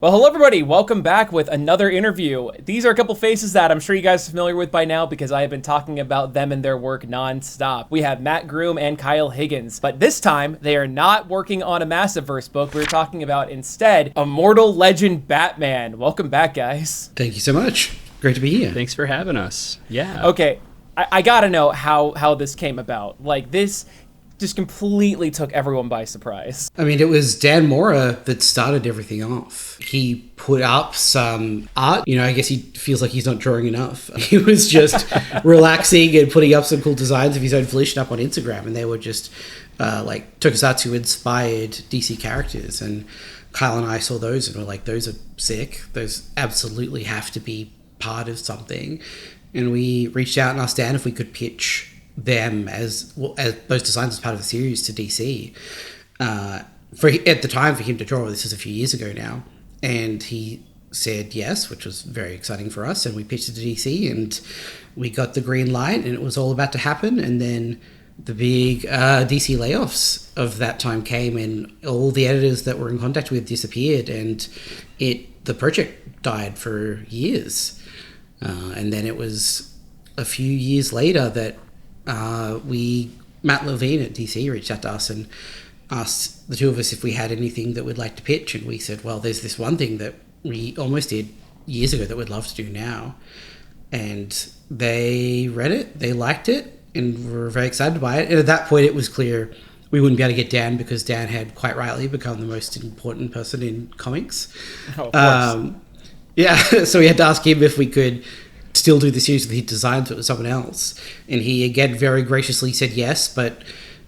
Well, hello everybody, welcome back with another interview. These are a couple faces that I'm sure you guys are familiar with by now because I have been talking about them and their work non-stop. We have Matt Groom and Kyle Higgins, but this time they are not working on a Massiveverse book. We're talking about instead Immortal Legend Batman. Welcome back, guys. Thank you so much. Great to be here. Thanks for having us. Yeah. Okay, I gotta know how this came about. Like, this just completely took everyone by surprise. I mean, it was Dan Mora that started everything off. He put up some art. I guess he feels like he's not drawing enough. He was just relaxing and putting up some cool designs of his own volition up on Instagram. And they were just tokusatsu inspired DC characters. And Kyle and I saw those and were like, those are sick. Those absolutely have to be part of something. And we reached out and asked Dan if we could pitch them as those designs as part of the series to DC. At the time for him to draw, this was a few years ago now, and he said yes, which was very exciting for us, and we pitched it to DC and we got the green light and it was all about to happen. And then the big DC layoffs of that time came and all the editors that we're in contact with disappeared and the project died for years. And then it was a few years later that Matt Levine at DC reached out to us and asked the two of us if we had anything that we'd like to pitch, and we said, well, there's this one thing that we almost did years ago that we'd love to do now. And they read it, they liked it, and were very excited by it. And at that point it was clear we wouldn't be able to get Dan because Dan had quite rightly become the most important person in comics. Oh, of course. So we had to ask him if we could still do the series with his designs with someone else, and he again very graciously said yes, but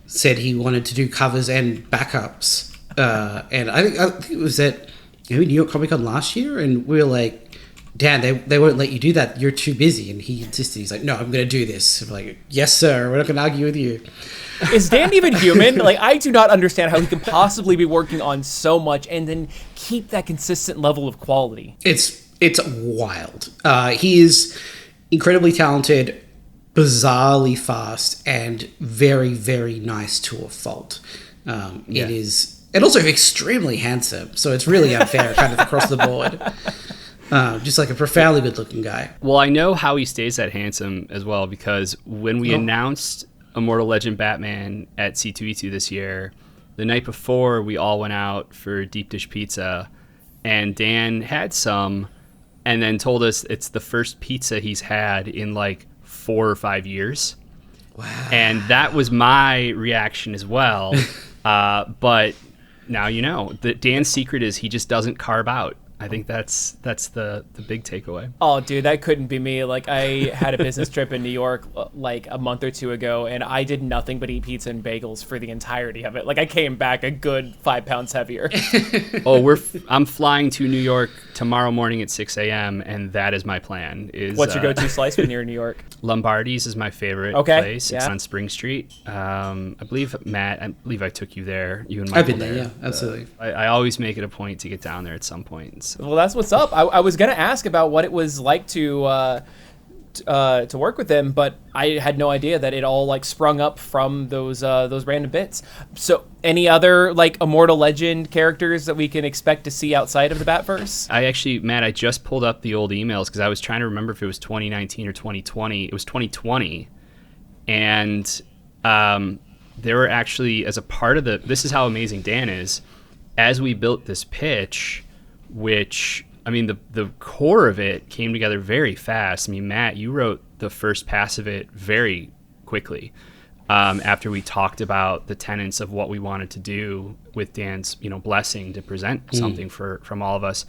said he wanted to do covers and backups. And I think it was at New York Comic Con last year, and we were like, Dan, they won't let you do that, you're too busy. And he insisted. He's like, no, I'm gonna do this. I'm like, yes sir, we're not gonna argue with you. Is Dan even human? Like, I do not understand how he can possibly be working on so much and then keep that consistent level of quality. It's wild. He is incredibly talented, bizarrely fast, and very, very nice to a fault. It is, and also extremely handsome. So it's really unfair, kind of across the board. Just like a profoundly good-looking guy. Well, I know how he stays that handsome as well, because when we announced Immortal Legend Batman at C2E2 this year, the night before we all went out for deep dish pizza, and Dan had some, and then told us it's the first pizza he's had in like 4 or 5 years. Wow. And that was my reaction as well. But now you know. Dan's secret is he just doesn't carb out. I think that's the big takeaway. Oh, dude, that couldn't be me. Like, I had a business trip in New York like a month or two ago, and I did nothing but eat pizza and bagels for the entirety of it. Like, I came back a good 5 pounds heavier. I'm flying to New York tomorrow morning at 6 a.m. and that is my plan. What's your go-to slice when you're in New York? Lombardi's is my favorite place. It's on Spring Street. I believe I took you there. You and Michael. I've been there, yeah, absolutely. I always make it a point to get down there at some point. So. Well, that's what's up. I was gonna ask about what it was like to work with him, but I had no idea that it all like sprung up from those random bits. So, any other like Immortal Legend characters that we can expect to see outside of the Batverse? Matt, I just pulled up the old emails because I was trying to remember if it was 2019 or 2020. It was 2020, and there were actually, as a part of this is how amazing Dan is. As we built this pitch, which, I mean, the core of it came together very fast. I mean, Matt, you wrote the first pass of it very quickly after we talked about the tenets of what we wanted to do with Dan's, blessing to present something from all of us.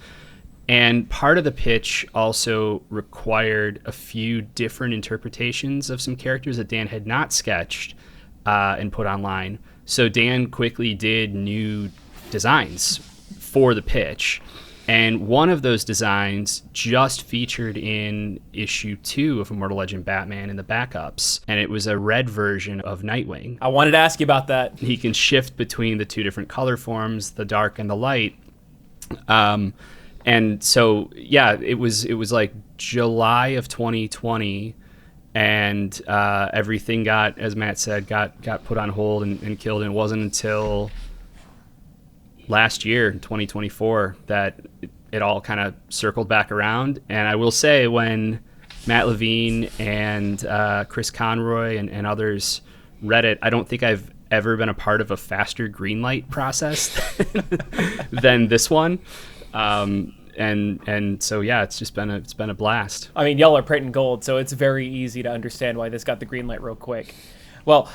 And part of the pitch also required a few different interpretations of some characters that Dan had not sketched and put online. So Dan quickly did new designs for the pitch. And one of those designs just featured in issue 2 of Immortal Legend Batman in the backups. And it was a red version of Nightwing. I wanted to ask you about that. He can shift between the two different color forms, the dark and the light. And so, yeah, it was like July of 2020. And everything got, as Matt said, got put on hold and killed. And it wasn't until last year, 2024, that it all kind of circled back around. And I will say, when Matt Levine and Chris Conroy and others read it, I don't think I've ever been a part of a faster greenlight process than this one. And so yeah, it's been a blast. I mean, y'all are printing gold, so it's very easy to understand why this got the green light real quick. Well,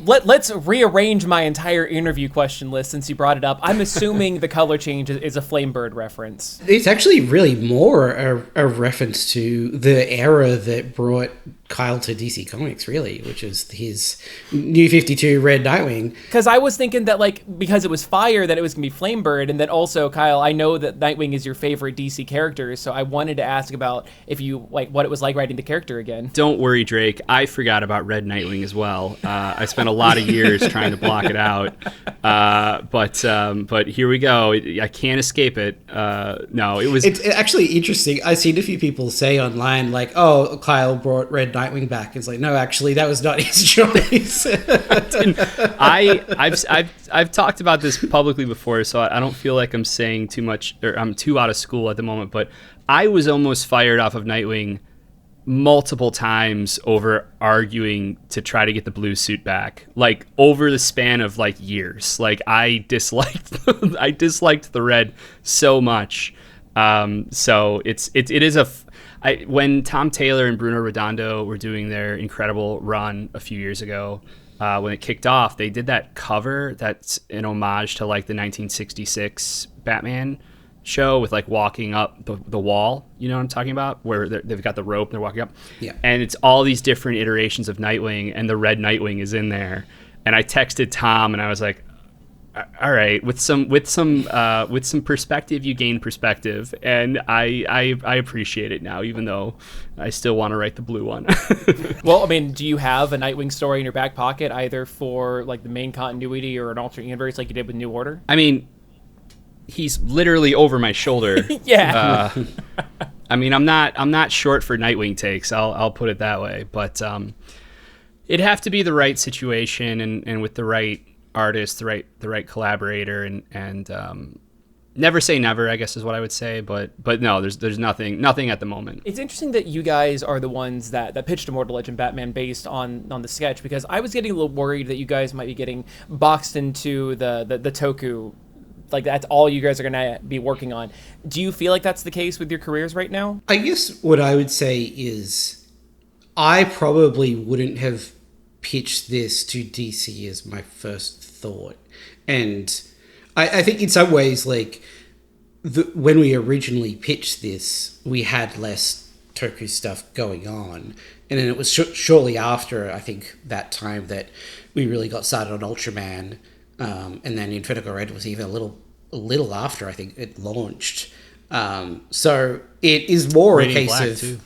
let's rearrange my entire interview question list since you brought it up. I'm assuming the color change is a Flamebird reference. It's actually really more a reference to the era that brought Kyle to DC Comics, really, which is his New 52 Red Nightwing. Because I was thinking that, like, because it was fire, that it was going to be Flamebird, and then also, Kyle, I know that Nightwing is your favorite DC character, so I wanted to ask about if you, like, what it was like writing the character again. Don't worry, Drake. I forgot about Red Nightwing as well. I spent a lot of years trying to block it out, but here we go. I can't escape it. No, it was... It's actually interesting. I've seen a few people say online, like, oh, Kyle brought Red Nightwing back. It's like, no, actually, that was not his choice. I've talked about this publicly before, so I don't feel like I'm saying too much, or I'm too out of school at the moment, but I was almost fired off of Nightwing multiple times over arguing to try to get the blue suit back, like over the span of like years. Like I disliked the red so much. So it is when Tom Taylor and Bruno Redondo were doing their incredible run a few years ago, when it kicked off, they did that cover that's an homage to like the 1966 Batman show with like walking up the wall, you know what I'm talking about, where they've got the rope and they're walking up, and it's all these different iterations of Nightwing, and the Red Nightwing is in there. And I texted Tom and I was like, all right, with some perspective, you gain perspective, and I appreciate it now, even though I still want to write the blue one. Well, I mean, do you have a Nightwing story in your back pocket, either for like the main continuity or an alternate universe like you did with New Order? I mean, he's literally over my shoulder. Yeah. I mean, I'm not short for Nightwing takes. I'll put it that way. But it'd have to be the right situation and with the right artist, the right collaborator, and never say never, I guess is what I would say. But no, there's nothing at the moment. It's interesting that you guys are the ones that pitched Immortal Legend Batman based on the sketch, because I was getting a little worried that you guys might be getting boxed into the Toku. Like, that's all you guys are going to be working on. Do you feel like that's the case with your careers right now? I guess what I would say is I probably wouldn't have pitched this to DC as my first thought. And I think in some ways, like, when we originally pitched this, we had less Toku stuff going on. And then it was shortly after, I think, that time that we really got started on Ultraman. And then Inferno Red was even a little after, I think, it launched. So it is more Radiant a case Black of too.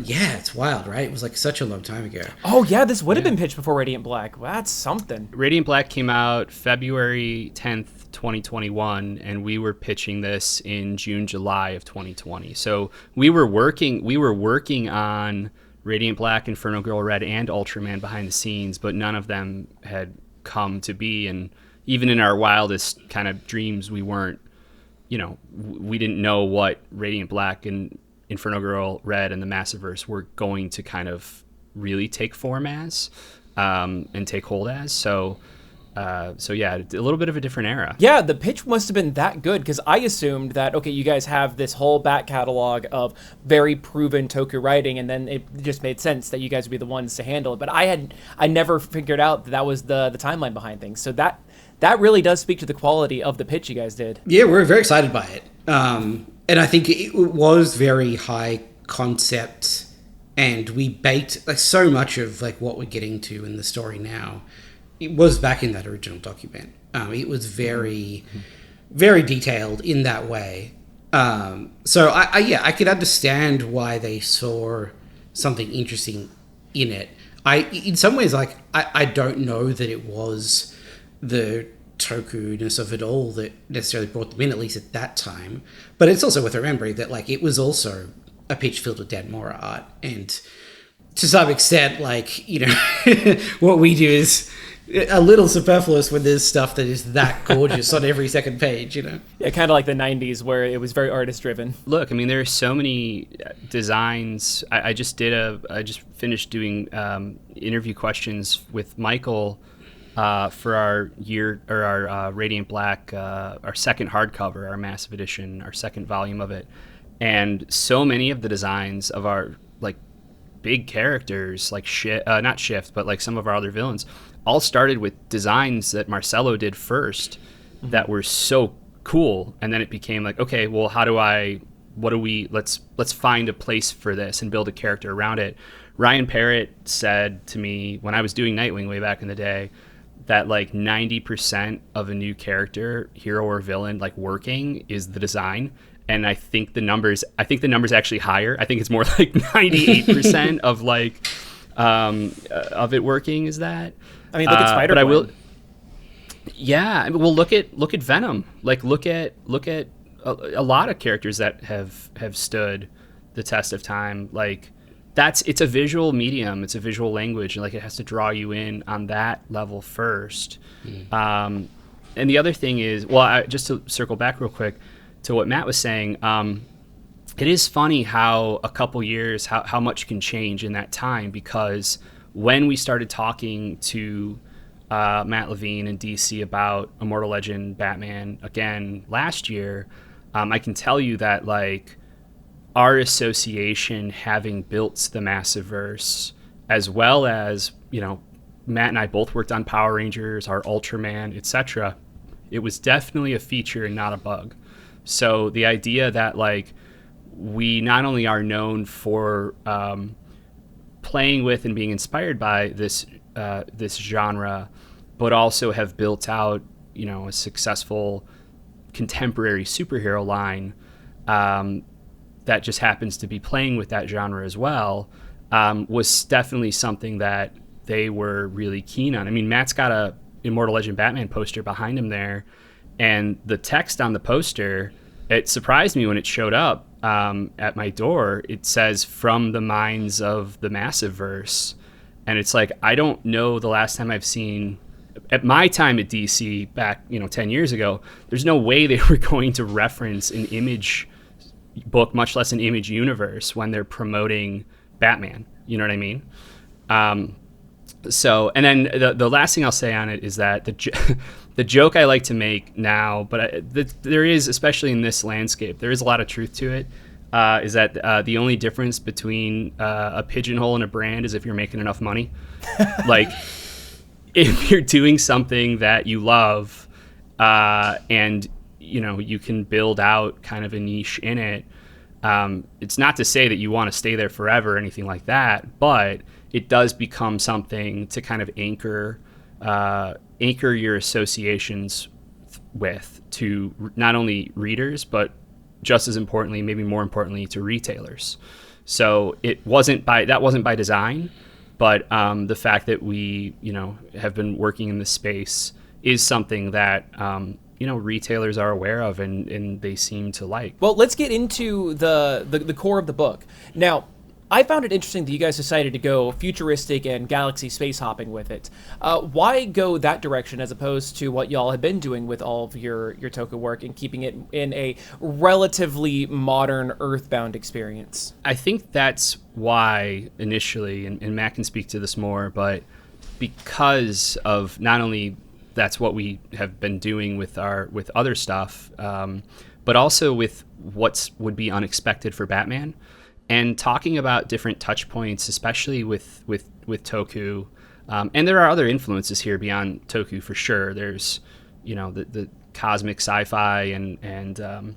Yeah, it's wild, right? It was like such a long time ago. Oh yeah, this would have been pitched before Radiant Black. Well, that's something. Radiant Black came out February 10th, 2021, and we were pitching this in July of 2020. So we were working on Radiant Black, Inferno Girl Red, and Ultraman behind the scenes, but none of them had come to be. And even in our wildest kind of dreams, we weren't, we didn't know what Radiant Black and Inferno Girl Red and the Massiverse were going to kind of really take form as, and take hold as. So yeah, a little bit of a different era. Yeah, the pitch must have been that good, because I assumed that, okay, you guys have this whole back catalog of very proven Toku writing, and then it just made sense that you guys would be the ones to handle it. But I never figured out that was the timeline behind things. So that really does speak to the quality of the pitch you guys did. Yeah, we're very excited by it. And I think it was very high concept, and we baked like so much of like what we're getting to in the story now. It was back in that original document. It was very, very detailed in that way. So I could understand why they saw something interesting in it. In some ways, like I don't know that it was the Toku-ness of it all that necessarily brought them in, at least at that time. But it's also worth remembering that like it was also a pitch filled with Dan Mora art, and to some extent, like what we do is, a little superfluous when there's stuff that is that gorgeous on every second page, you know? Yeah, kind of like the 90s where it was very artist driven. Look, I mean, there are so many designs. I just finished doing interview questions with Michael for our Radiant Black, our second hardcover, our massive edition, our second volume of it. And so many of the designs of our like big characters, like not Shift, but like some of our other villains, all started with designs that Marcelo did first that were so cool, and then it became like, okay, well, let's find a place for this and build a character around it. Ryan Parrott said to me when I was doing Nightwing way back in the day that like 90% of a new character, hero or villain, like working is the design. And I think the numbers actually higher. I think it's more like 98% of like of it working is that. I mean, look at Spider-Man. But I will. Yeah, I mean, well, look at Venom. Like look at a lot of characters that have stood the test of time. Like it's a visual medium. It's a visual language, and like it has to draw you in on that level first. And the other thing is, just to circle back real quick to what Matt was saying, it is funny how a couple years, how much can change in that time, because when we started talking to Matt Levine and DC about Immortal Legend Batman again last year, I can tell you that like our association, having built the Massiverse, as well as, you know, Matt and I both worked on Power Rangers, our Ultraman, etc., it was definitely a feature and not a bug. So the idea that like we not only are known for playing with and being inspired by this genre, but also have built out, you know, a successful contemporary superhero line that just happens to be playing with that genre as well, was definitely something that they were really keen on. I mean, Matt's got a Immortal Legend Batman poster behind him there, and the text on the poster, it surprised me when it showed up at my door. It says, "From the minds of the Massiverse." And it's like, I don't know the last time I've seen, at my time at DC back, 10 years ago, there's no way they were going to reference an Image book, much less an Image universe, when they're promoting Batman. You know what I mean? So, and then the last thing I'll say on it is that the joke I like to make now, but there is, especially in this landscape, there is a lot of truth to it, is that the only difference between a pigeonhole and a brand is if you're making enough money. Like, if you're doing something that you love, and you can build out kind of a niche in it, it's not to say that you want to stay there forever or anything like that, but it does become something to kind of anchor your associations with, to not only readers, but just as importantly, maybe more importantly, to retailers. So that wasn't by design, but the fact that we have been working in this space is something that retailers are aware of and they seem to like. Well, let's get into the core of the book. Now, I found it interesting that you guys decided to go futuristic and galaxy space hopping with it. Why go that direction as opposed to what y'all have been doing with all of your Toku work and keeping it in a relatively modern Earthbound experience? I think that's why initially, and Matt can speak to this more, but because of not only that's what we have been doing with other stuff, but also with what would be unexpected for Batman. And talking about different touch points, especially with Toku, and there are other influences here beyond Toku for sure. There's, the cosmic sci-fi and the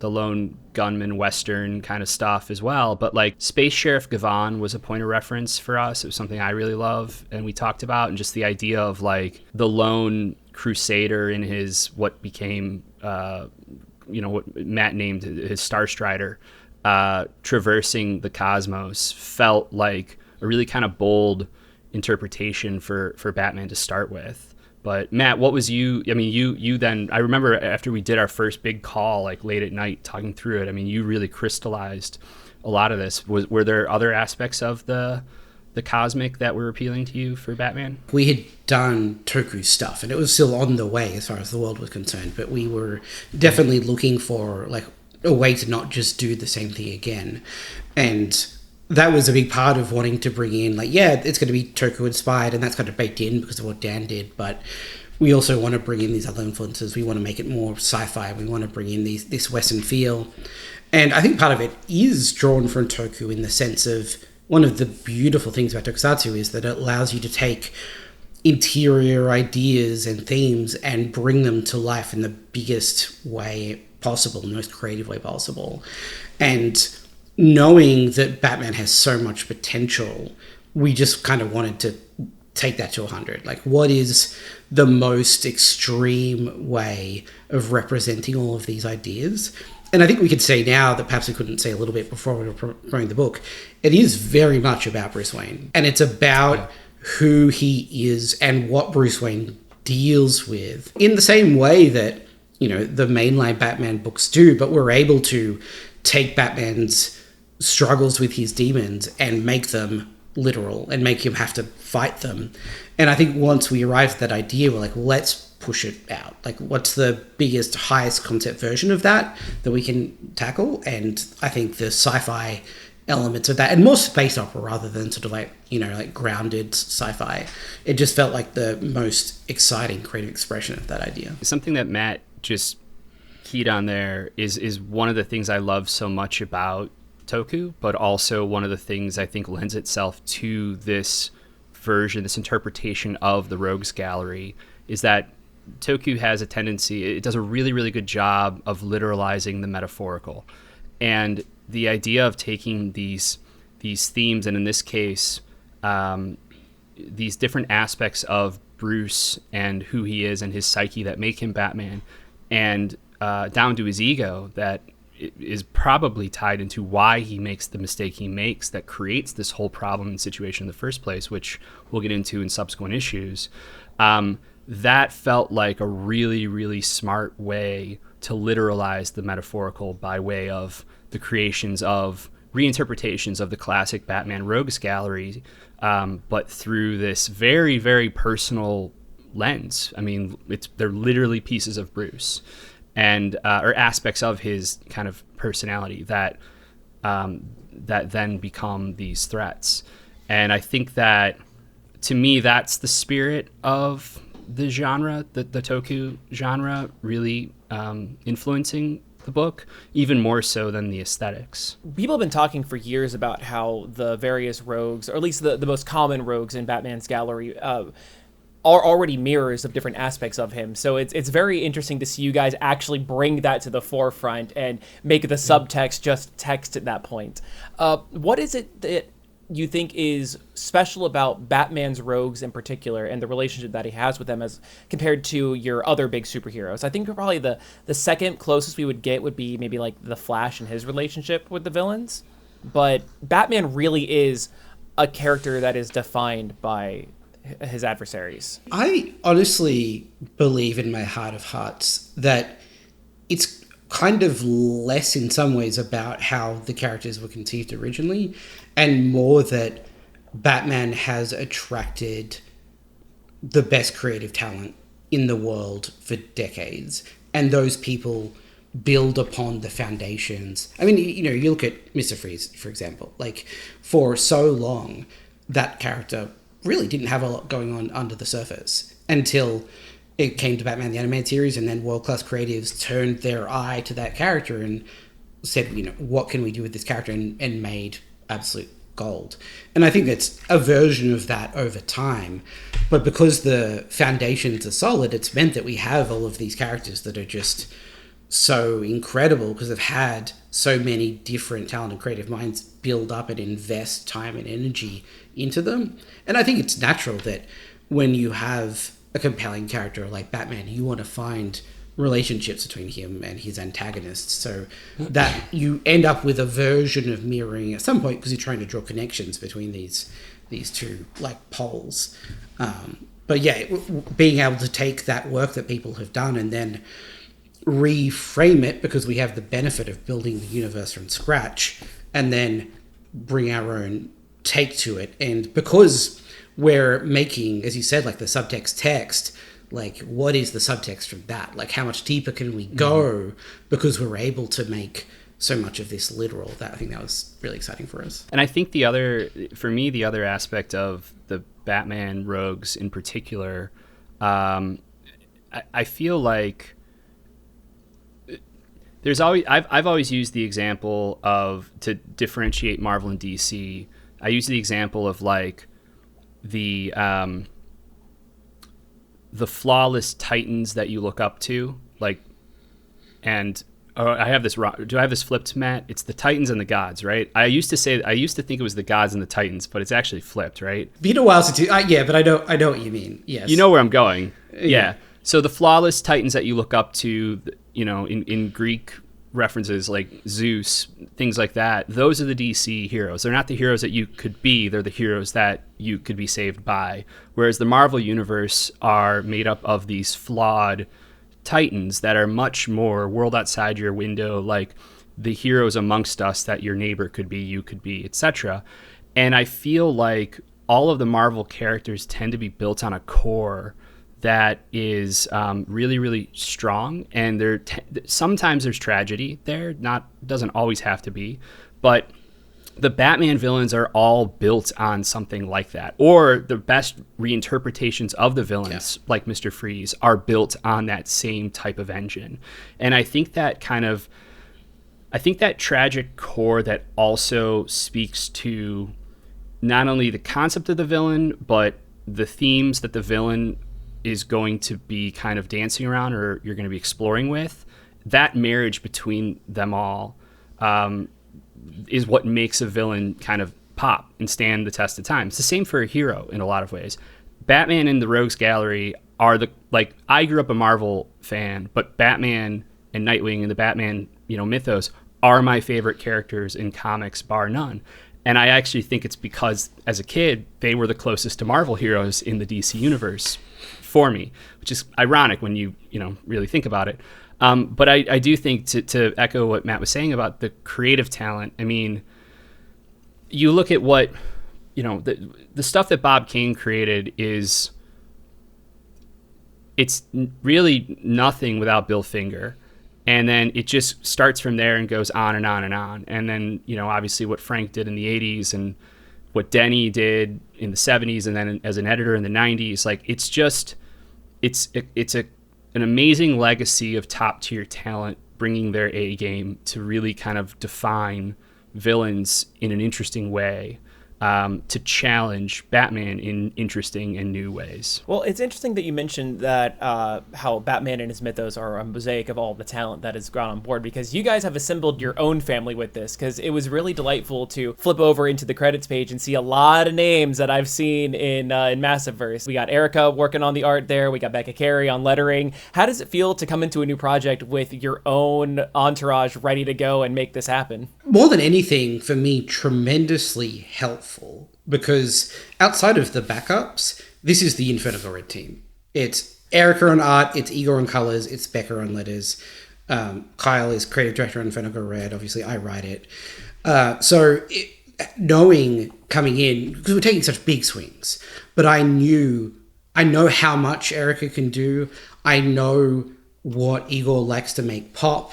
lone gunman Western kind of stuff as well. But like Space Sheriff Gavon was a point of reference for us. It was something I really love, and we talked about, and just the idea of like the lone crusader in his what became what Matt named his Star Strider, traversing the cosmos, felt like a really kind of bold interpretation for Batman to start with. But Matt, what was you then, I remember after we did our first big call, like late at night talking through it, I mean, you really crystallized a lot of this. Were there other aspects of the the cosmic that were appealing to you for Batman? We had done Toku stuff, and it was still on the way as far as the world was concerned, but we were definitely looking for like a way to not just do the same thing again. And that was a big part of wanting to bring in, like, yeah, it's going to be Toku inspired, and that's kind of baked in because of what Dan did, but we also want to bring in these other influences. We want to make it more sci-fi. We want to bring in this Western feel. And I think part of it is drawn from Toku in the sense of, one of the beautiful things about Tokusatsu is that it allows you to take interior ideas and themes and bring them to life in the biggest way possible, the most creative way possible. And knowing that Batman has so much potential, we just kind of wanted to take that to 100. Like, what is the most extreme way of representing all of these ideas? And I think we could say now that perhaps we couldn't say a little bit before we were promoting the book, it is very much about Bruce Wayne. And it's about who he is and what Bruce Wayne deals with in the same way that, you know, the mainline Batman books do, but we're able to take Batman's struggles with his demons and make them literal and make him have to fight them. And I think once we arrived at that idea, we're like, let's push it out. Like, what's the biggest, highest concept version of that we can tackle? And I think the sci-fi elements of that, and more space opera rather than sort of like, you know, like grounded sci-fi, it just felt like the most exciting creative expression of that idea. Something that Matt just keyed on there is one of the things I love so much about Toku, but also one of the things I think lends itself to this version, this interpretation of the Rogues Gallery, is that Toku has a tendency, it does a really, really good job of literalizing the metaphorical. And the idea of taking these themes, and in this case, these different aspects of Bruce and who he is and his psyche that make him Batman, and down to his ego that is probably tied into why he makes the mistake he makes that creates this whole problem and situation in the first place, which we'll get into in subsequent issues. That felt like a really, really smart way to literalize the metaphorical by way of the creations of reinterpretations of the classic Batman Rogues Gallery, but through this very, very personal lens. I mean, they're literally pieces of Bruce, and or aspects of his kind of personality that then become these threats. And I think that, to me, that's the spirit of the genre, the Toku genre, really influencing the book, even more so than the aesthetics. People have been talking for years about how the various rogues, or at least the most common rogues in Batman's gallery, are already mirrors of different aspects of him. So it's very interesting to see you guys actually bring that to the forefront and make the subtext just text at that point. What is it that you think is special about Batman's rogues in particular and the relationship that he has with them as compared to your other big superheroes? I think probably the second closest we would get would be maybe like the Flash and his relationship with the villains. But Batman really is a character that is defined by his adversaries. I honestly believe in my heart of hearts that it's kind of less in some ways about how the characters were conceived originally, and more that Batman has attracted the best creative talent in the world for decades, and those people build upon the foundations. I mean, you know, you look at Mr. Freeze, for example. Like, for so long, that character really didn't have a lot going on under the surface until it came to Batman the Animated Series, and then world-class creatives turned their eye to that character and said, you know, what can we do with this character, and made absolute gold. And I think that's a version of that over time. But because the foundations are solid, it's meant that we have all of these characters that are just so incredible because they've had so many different talented creative minds build up and invest time and energy into them. And I think it's natural that when you have a compelling character like Batman, you want to find relationships between him and his antagonists, so that you end up with a version of mirroring at some point, because you're trying to draw connections between these two like poles. But yeah, being able to take that work that people have done and then reframe it, because we have the benefit of building the universe from scratch, and then bring our own take to it. And because we're making, as you said, like the subtext text, like what is the subtext from that? Like how much deeper can we go because we're able to make so much of this literal? That I think that was really exciting for us. And I think the other aspect of the Batman rogues in particular, I feel like there's always I've always used the example of, to differentiate Marvel and DC, I use the example of like the flawless titans that you look up to, like, and I have this wrong. Do I have this flipped, Matt? It's the Titans and the gods, right? I used to think it was the gods and the Titans, but it's actually flipped, right? Been a while since yeah, but I know what you mean. Yes, you know where I'm going. Yeah. So the flawless titans that you look up to, you know, in Greek references like Zeus, things like that, those are the DC heroes. They're not the heroes that you could be, they're the heroes that you could be saved by. Whereas the Marvel universe are made up of these flawed titans that are much more world outside your window, like the heroes amongst us that your neighbor could be, you could be, etc. And I feel like all of the Marvel characters tend to be built on a core that is really, really strong, and sometimes there's tragedy there. Doesn't always have to be, but the Batman villains are all built on something like that, or the best reinterpretations of the villains, like Mr. Freeze, are built on that same type of engine. And I think that tragic core that also speaks to not only the concept of the villain, but the themes that the villain is going to be kind of dancing around, or you're going to be exploring with, that marriage between them all is what makes a villain kind of pop and stand the test of time. It's the same for a hero in a lot of ways. Batman and the Rogues Gallery are I grew up a Marvel fan, but Batman and Nightwing and the Batman, mythos are my favorite characters in comics, bar none. And I actually think it's because as a kid, they were the closest to Marvel heroes in the DC universe for me, which is ironic when you really think about it. But I do think, to echo what Matt was saying about the creative talent, I mean, you look at what, the stuff that Bob Kane created it's really nothing without Bill Finger. And then it just starts from there and goes on and on and on. And then, obviously what Frank did in the 80s and what Denny did in the 70s, and then as an editor in the 90s, like it's an amazing legacy of top tier talent bringing their A game to really kind of define villains in an interesting way, to challenge Batman in interesting and new ways. Well, it's interesting that you mentioned that how Batman and his mythos are a mosaic of all the talent that has gone on board, because you guys have assembled your own family with this, because it was really delightful to flip over into the credits page and see a lot of names that I've seen in Massiveverse. We got Erica working on the art there. We got Becca Carey on lettering. How does it feel to come into a new project with your own entourage ready to go and make this happen? More than anything, for me, tremendously helpful, because outside of the backups, this is the Inferno Red team. It's Erica on art, it's Igor on colors, it's Becca on letters. Kyle is creative director on Inferno Red. Obviously, I write it. Knowing coming in, because we're taking such big swings, but I know how much Erica can do. I know what Igor likes to make pop.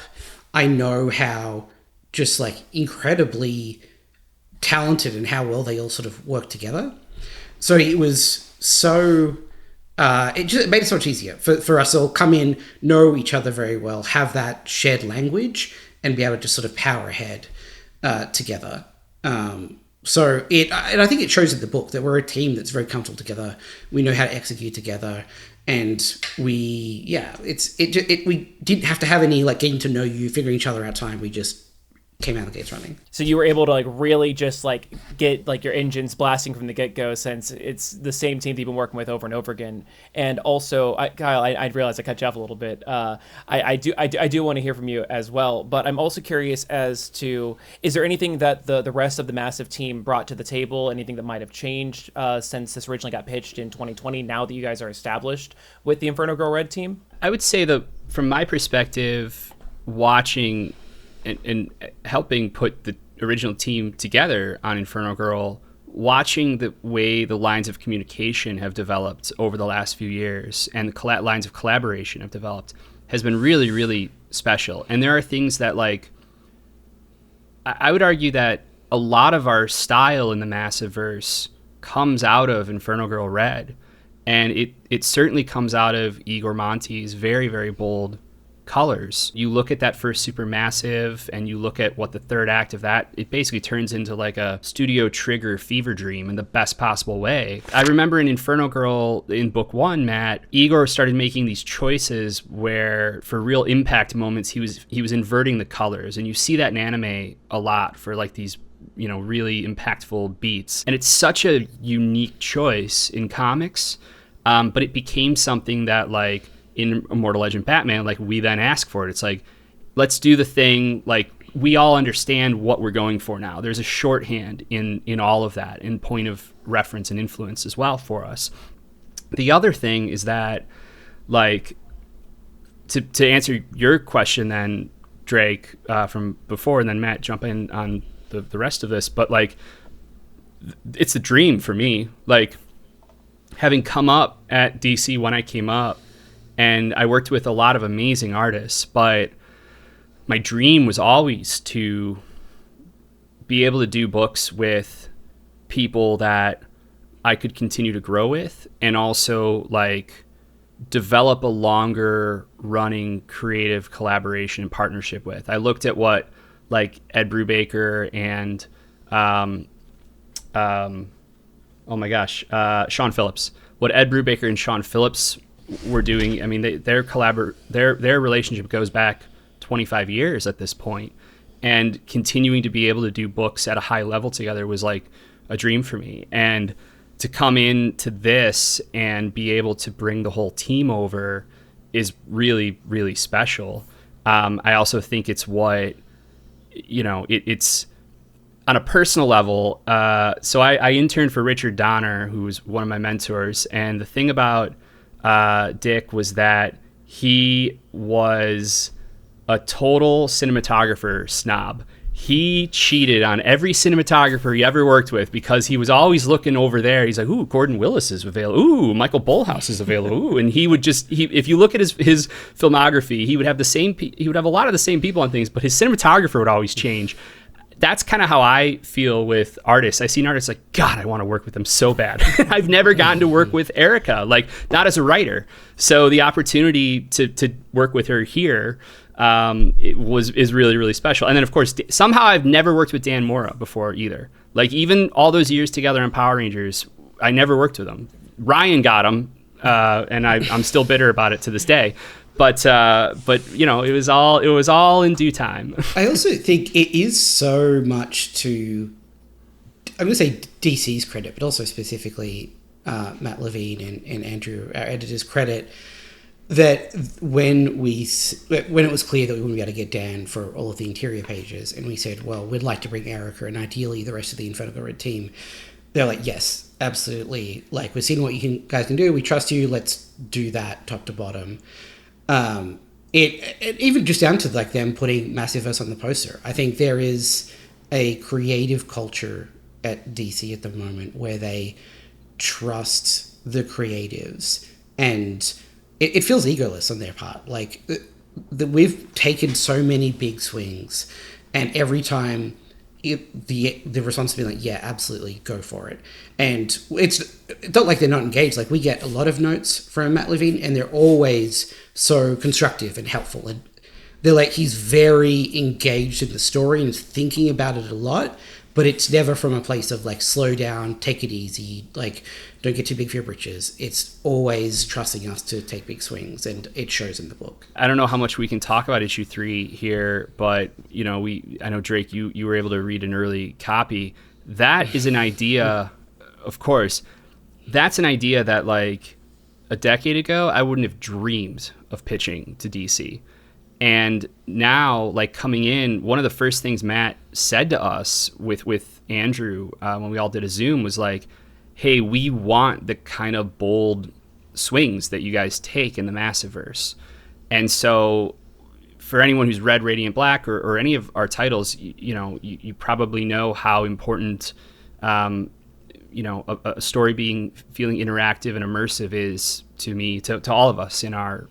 I know how just like incredibly talented and how well they all sort of work together. So it was so it made it so much easier for us all come in, know each other very well, have that shared language, and be able to just sort of power ahead together. And I think it shows in the book that we're a team that's very comfortable together. We know how to execute together, and we didn't have to have any like getting to know you, figuring each other out time. We just came out of the gates running. So you were able to like really just like get like your engines blasting from the get-go, since it's the same team that you've been working with over and over again. And also, Kyle, I realized I cut you off a little bit. I do want to hear from you as well, but I'm also curious as to, is there anything that the rest of the Massive team brought to the table, anything that might have changed since this originally got pitched in 2020, now that you guys are established with the Inferno Girl Red team? I would say that from my perspective, watching and helping put the original team together on Inferno Girl watching the way the lines of communication have developed over the last few years and the lines of collaboration have developed has been really, really special. And there are things that, like, I would argue that a lot of our style in the Massiveverse comes out of Inferno Girl Red. And it certainly comes out of Igor Monti's very, very bold colors. You look at that first Supermassive and you look at what the third act of that, it basically turns into like a Studio Trigger fever dream in the best possible way. I remember in Inferno Girl in book 1, Matt, Igor started making these choices where for real impact moments he was inverting the colors, and you see that in anime a lot for like these, you know, really impactful beats. And it's such a unique choice in comics, but it became something that, like, in Immortal Legend Batman, like, we then ask for it. It's like, let's do the thing, like, we all understand what we're going for now. There's a shorthand in all of that, in point of reference and influence as well for us. The other thing is that, like, to answer your question then, Drake, from before, and then Matt, jump in on the rest of this, but, like, it's a dream for me. Like, having come up at DC when I came up, and I worked with a lot of amazing artists, but my dream was always to be able to do books with people that I could continue to grow with, and also, like, develop a longer running creative collaboration and partnership with. I looked at what, like, Ed Brubaker and Sean Phillips, what Ed Brubaker and Sean Phillips were doing. I mean, their relationship goes back 25 years at this point, and continuing to be able to do books at a high level together was like a dream for me. And to come into this and be able to bring the whole team over is really, really special. I also think it's what, you know, it's on a personal level. So I interned for Richard Donner, who was one of my mentors. And the thing about Dick was that he was a total cinematographer snob. He cheated on every cinematographer he ever worked with because he was always looking over there. He's like, ooh, Gordon Willis is available. Ooh, Michael Bullhouse is available. Ooh, and he would just, if you look at his filmography, he would have a lot of the same people on things, but his cinematographer would always change. That's kind of how I feel with artists. I see an artist like, God, I want to work with them so bad. I've never gotten to work with Erica, like, not as a writer. So the opportunity to work with her here is really, really special. And then, of course, somehow I've never worked with Dan Mora before either. Like, even all those years together on Power Rangers, I never worked with him. Ryan got him, and I'm still bitter about it to this day. But you know, it was all in due time. I also think it is so much to, I'm going to say DC's credit, but also specifically Matt Levine and Andrew, our editor's credit, that when it was clear that we wouldn't be able to get Dan for all of the interior pages, and we said, well, we'd like to bring Erica and ideally the rest of the Inferno Red team, they're like, yes, absolutely. Like, we've seen what guys can do. We trust you. Let's do that top to bottom. It even just down to, like, them putting Massiveverse on the poster. I think there is a creative culture at DC at the moment where they trust the creatives, and it feels egoless on their part. Like, we've taken so many big swings, and every time the response has been like, yeah, absolutely, go for it. And it's not like they're not engaged. Like, we get a lot of notes from Matt Levine, and they're always so constructive and helpful. And they're like, he's very engaged in the story and is thinking about it a lot, but it's never from a place of, like, slow down, take it easy, like, don't get too big for your britches. It's always trusting us to take big swings, and it shows in the book. I don't know how much we can talk about issue 3 here, but, you know, I know, Drake, you were able to read an early copy. That is an idea, of course, that's an idea that, like, a decade ago, I wouldn't have dreamed of pitching to DC. And now, like, coming in, one of the first things Matt said to us with Andrew when we all did a Zoom was like, hey, we want the kind of bold swings that you guys take in the Massiveverse. And so for anyone who's read Radiant Black or any of our titles, you know, you probably know how important a story feeling interactive and immersive is to me, to all of us in our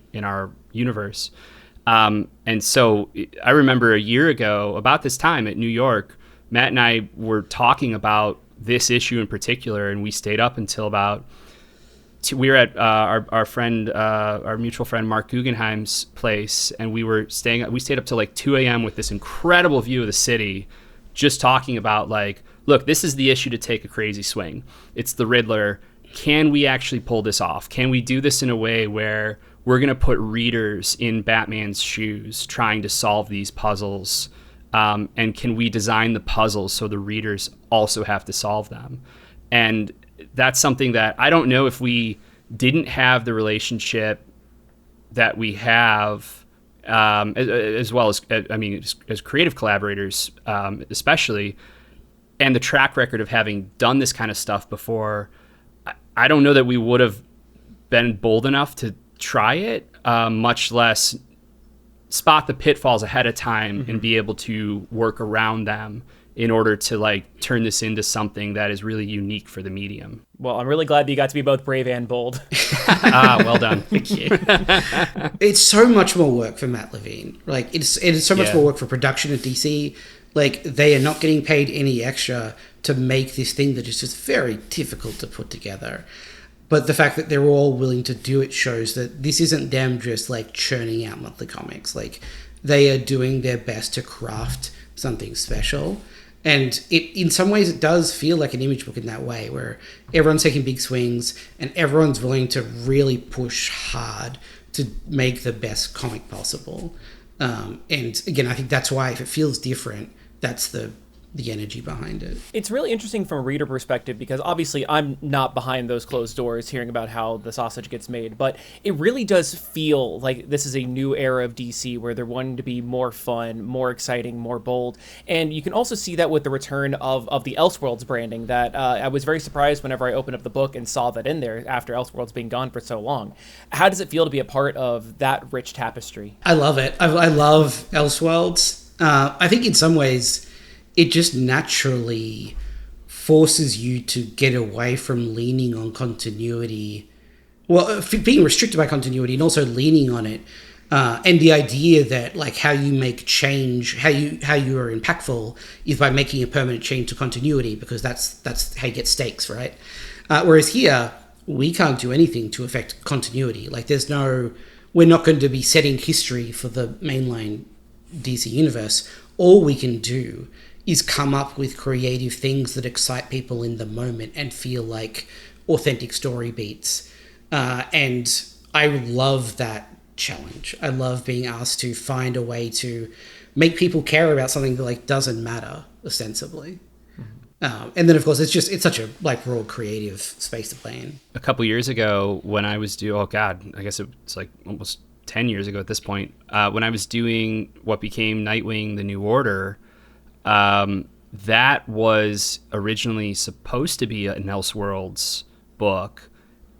universe. And so I remember a year ago, about this time at New York, Matt and I were talking about this issue in particular, and we stayed up until about we were at our mutual friend Mark Guggenheim's place, and we stayed up till like 2 a.m. with this incredible view of the city, just talking about like, look, this is the issue to take a crazy swing. It's the Riddler. Can we actually pull this off? Can we do this in a way where we're going to put readers in Batman's shoes trying to solve these puzzles? And can we design the puzzles so the readers also have to solve them? And that's something that I don't know if we didn't have the relationship that we have, as well as, as creative collaborators, especially, and the track record of having done this kind of stuff before. I don't know that we would have been bold enough to try it, much less spot the pitfalls ahead of time and be able to work around them in order to like turn this into something that is really unique for the medium. Well, I'm really glad that you got to be both brave and bold. Well done. Thank you. It's so much more work for Matt Levine. Like it is so much more work for production at DC. Like they are not getting paid any extra to make this thing that is just very difficult to put together. But the fact that they're all willing to do it shows that this isn't them just like churning out monthly comics. Like they are doing their best to craft something special. And in some ways it does feel like an image book in that way, where everyone's taking big swings and everyone's willing to really push hard to make the best comic possible. And again, I think that's why if it feels different, that's the energy behind it. It's really interesting from a reader perspective, because obviously I'm not behind those closed doors hearing about how the sausage gets made, but it really does feel like this is a new era of DC where they're wanting to be more fun, more exciting, more bold. And you can also see that with the return of the Elseworlds branding that I was very surprised whenever I opened up the book and saw that in there after Elseworlds being gone for so long. How does it feel to be a part of that rich tapestry? I love it. I love Elseworlds. I think in some ways it just naturally forces you to get away from leaning on continuity. Well, being restricted by continuity and also leaning on it. And the idea that like how you make change, how you are impactful is by making a permanent change to continuity, because that's how you get stakes, right? Whereas here, we can't do anything to affect continuity. Like we're not going to be setting history for the mainline DC universe. All we can do is come up with creative things that excite people in the moment and feel like authentic story beats. And I love that challenge. I love being asked to find a way to make people care about something that like doesn't matter ostensibly. And then of course it's such a like raw creative space to play in. A couple years ago when I was I guess it's like almost 10 years ago at this point, when I was doing what became Nightwing, The New Order, that was originally supposed to be an Elseworlds book,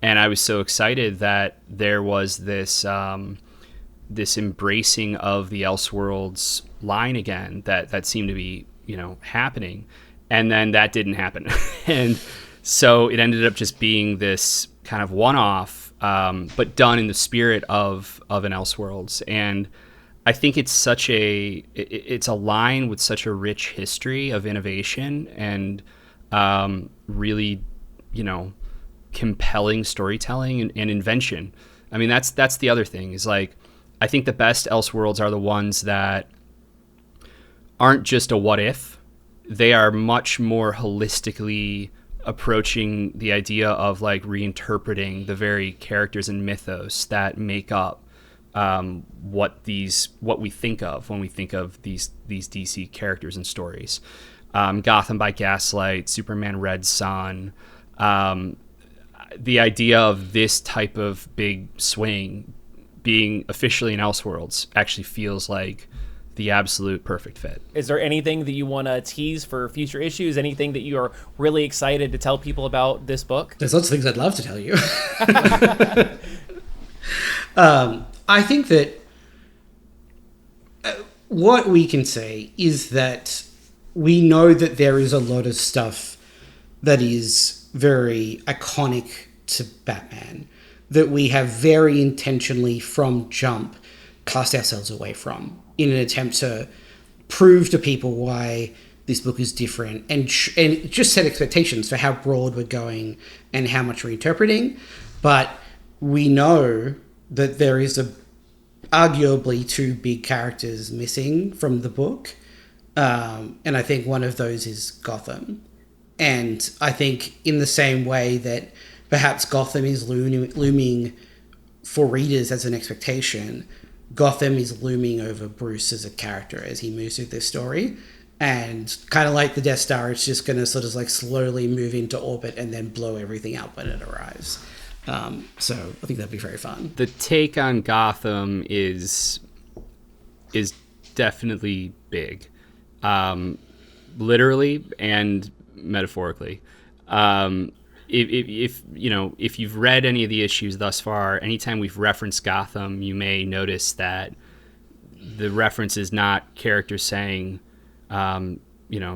and I was so excited that there was this embracing of the Elseworlds line again that seemed to be happening, and then that didn't happen, and so it ended up just being this kind of one-off, but done in the spirit of an Elseworlds. And I think it's it's a line with such a rich history of innovation and really, compelling storytelling and invention. I mean, that's the other thing is like, I think the best Elseworlds are the ones that aren't just a what if. They are much more holistically approaching the idea of like reinterpreting the very characters and mythos that make up what we think of when we think of these DC characters and stories. Gotham by Gaslight, Superman Red Son, the idea of this type of big swing being officially in Elseworlds actually feels like the absolute perfect fit. Is there anything that you want to tease for future issues? Anything that you are really excited to tell people about this book? There's lots of things I'd love to tell you. I think that what we can say is that we know that there is a lot of stuff that is very iconic to Batman that we have very intentionally from jump cast ourselves away from in an attempt to prove to people why this book is different and just set expectations for how broad we're going and how much we're interpreting. But we know that there is arguably two big characters missing from the book. And I think one of those is Gotham. And I think in the same way that perhaps Gotham is looming for readers as an expectation, Gotham is looming over Bruce as a character as he moves through this story. And kind of like the Death Star, it's just going to sort of like slowly move into orbit and then blow everything up when it arrives. So I think that'd be very fun. The take on Gotham is definitely big, literally and metaphorically. If you've read any of the issues thus far, anytime we've referenced Gotham, you may notice that the reference is not characters saying,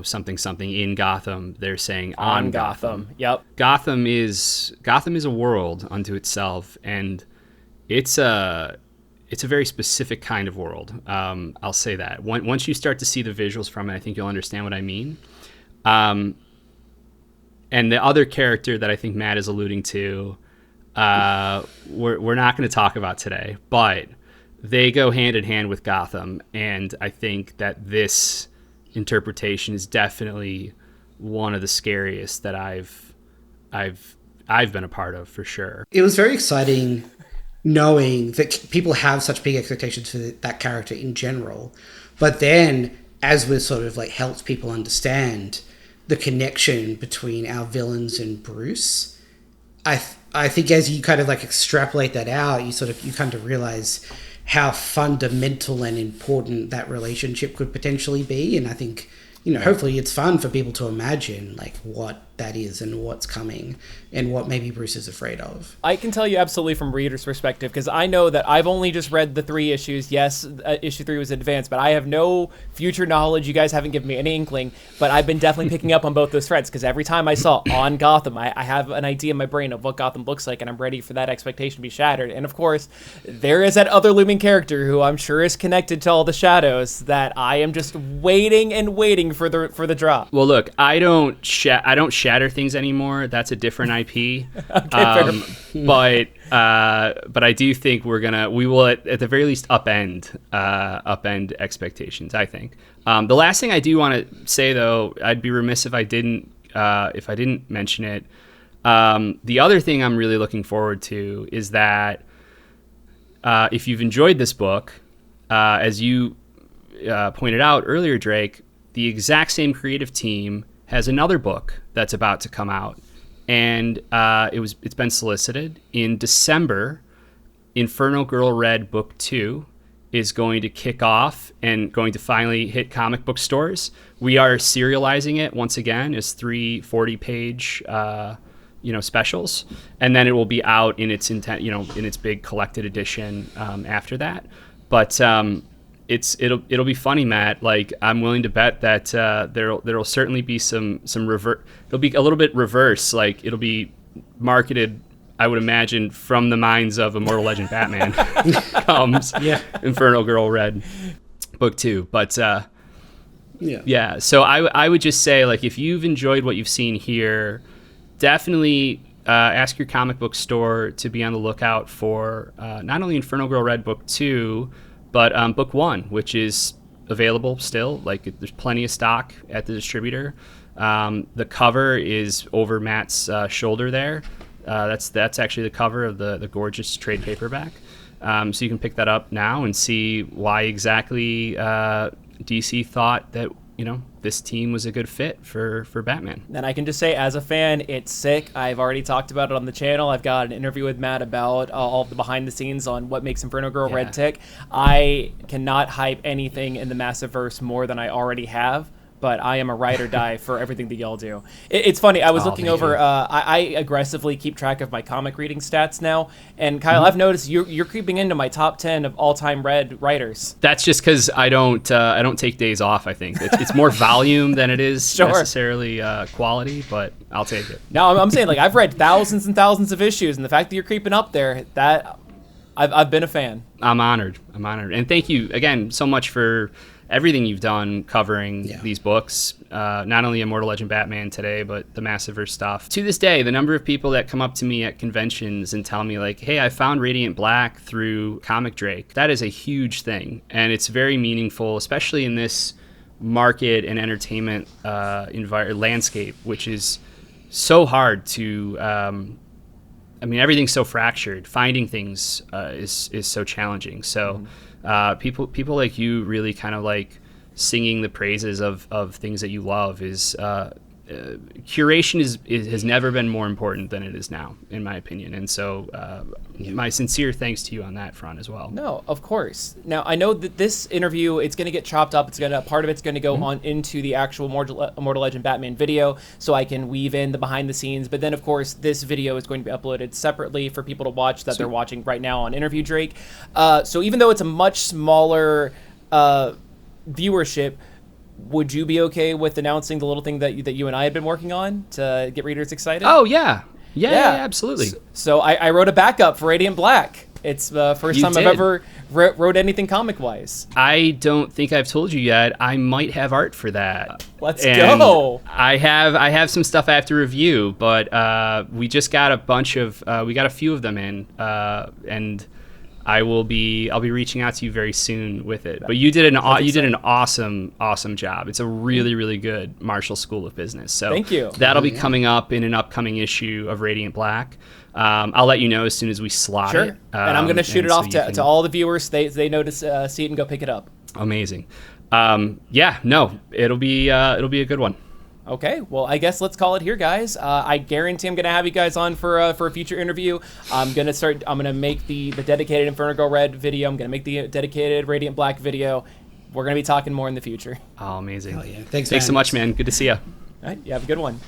something in Gotham. They're saying on Gotham. Yep. Gotham is a world unto itself, and it's a very specific kind of world. I'll say that. Once you start to see the visuals from it, I think you'll understand what I mean. And the other character that I think Matt is alluding to, we're not going to talk about today, but they go hand in hand with Gotham, and I think that this interpretation is definitely one of the scariest that I've been a part of, for sure. It was very exciting knowing that people have such big expectations for that character in general, but then as we've sort of like helped people understand the connection between our villains and Bruce, I think as you kind of like extrapolate that out, you kind of realize how fundamental and important that relationship could potentially be. And I think, hopefully it's fun for people to imagine like what that is and what's coming and what maybe Bruce is afraid of. I can tell you absolutely from reader's perspective, because I know that I've only just read the 3 issues. Yes, issue 3 was advanced, but I have no future knowledge. You guys haven't given me any inkling, but I've been definitely picking up on both those threads, because every time I saw on Gotham, I have an idea in my brain of what Gotham looks like, and I'm ready for that expectation to be shattered. And of course, there is that other looming character who I'm sure is connected to all the shadows that I am just waiting and waiting for the drop. Well, look, I don't shatter things anymore. That's a different IP. But I do think we will at the very least upend expectations, I think. The last thing I do want to say, though, I'd be remiss if I didn't mention it. The other thing I'm really looking forward to is that if you've enjoyed this book, as you pointed out earlier, Drake, the exact same creative team has another book that's about to come out, and it's been solicited in December. Inferno Girl Red Book 2 is going to kick off and going to finally hit comic book stores. We are serializing it once again as 3 40-page specials, and then it will be out in its in its big collected edition after that. But it'll be funny, Matt. Like, I'm willing to bet that there'll certainly be some it'll be a little bit reverse. Like, it'll be marketed, I would imagine, from the minds of Immortal Legend Batman comes Inferno Girl Red Book 2. But yeah. So I would just say, like, if you've enjoyed what you've seen here, definitely ask your comic book store to be on the lookout for not only Inferno Girl Red Book 2, but Book 1, which is available still. Like, there's plenty of stock at the distributor. The cover is over Matt's shoulder there. That's actually the cover of the gorgeous trade paperback. So you can pick that up now and see why exactly DC thought that this team was a good fit for Batman. And I can just say, as a fan, it's sick. I've already talked about it on the channel. I've got an interview with Matt about all the behind the scenes on what makes Inferno Girl Red tick. I cannot hype anything in the Massiveverse more than I already have. but I am a ride or die for everything that y'all do. It's funny. I was looking over. I aggressively keep track of my comic reading stats now, and Kyle, I've noticed you're creeping into my top 10 of all-time read writers. That's just because I don't take days off. I think it's more volume than it is necessarily quality, but I'll take it. No, I'm saying, like, I've read thousands and thousands of issues, and the fact that you're creeping up there, that I've been a fan. I'm honored, and thank you again so much for everything you've done covering these books, not only Immortal Legend Batman today, but the Massiverse stuff. To this day, the number of people that come up to me at conventions and tell me, like, hey, I found Radiant Black through Comic Drake, that is a huge thing. And it's very meaningful, especially in this market and entertainment landscape, which is so hard to... everything's so fractured. Finding things is so challenging. So... people like you really kind of like singing the praises of things that you love is curation has never been more important than it is now, in my opinion. And so my sincere thanks to you on that front as well. No, of course. Now, I know that this interview, it's going to get chopped up. Part of it's going to go on into the actual Immortal Legend Batman video, so I can weave in the behind the scenes. But then, of course, this video is going to be uploaded separately for people to watch that they're watching right now on Interview Drake. So even though it's a much smaller viewership, would you be okay with announcing the little thing that you and I had been working on to get readers excited? Oh, yeah. Yeah, absolutely. So I wrote a backup for Radiant Black. It's the first time I've ever wrote anything comic-wise. I don't think I've told you yet. I might have art for that. Let's go. I have some stuff I have to review, but we just got we got a few of them in, and I'll be reaching out to you very soon with it. But you did an awesome job. It's a really, really good Marshall School of Business. So thank you. That'll be coming up in an upcoming issue of Radiant Black. I'll let you know as soon as we slot it. And I'm going to shoot it off to all the viewers. They know to see it and go pick it up. Amazing. It'll be a good one. Okay, well, I guess let's call it here, guys. I guarantee I'm going to have you guys on for a future interview. I'm going to make the dedicated Inferno Go Red video. I'm going to make the dedicated Radiant Black video. We're going to be talking more in the future. Oh, amazing. Oh, yeah. Thanks so much, man. Good to see you. All right, you have a good one.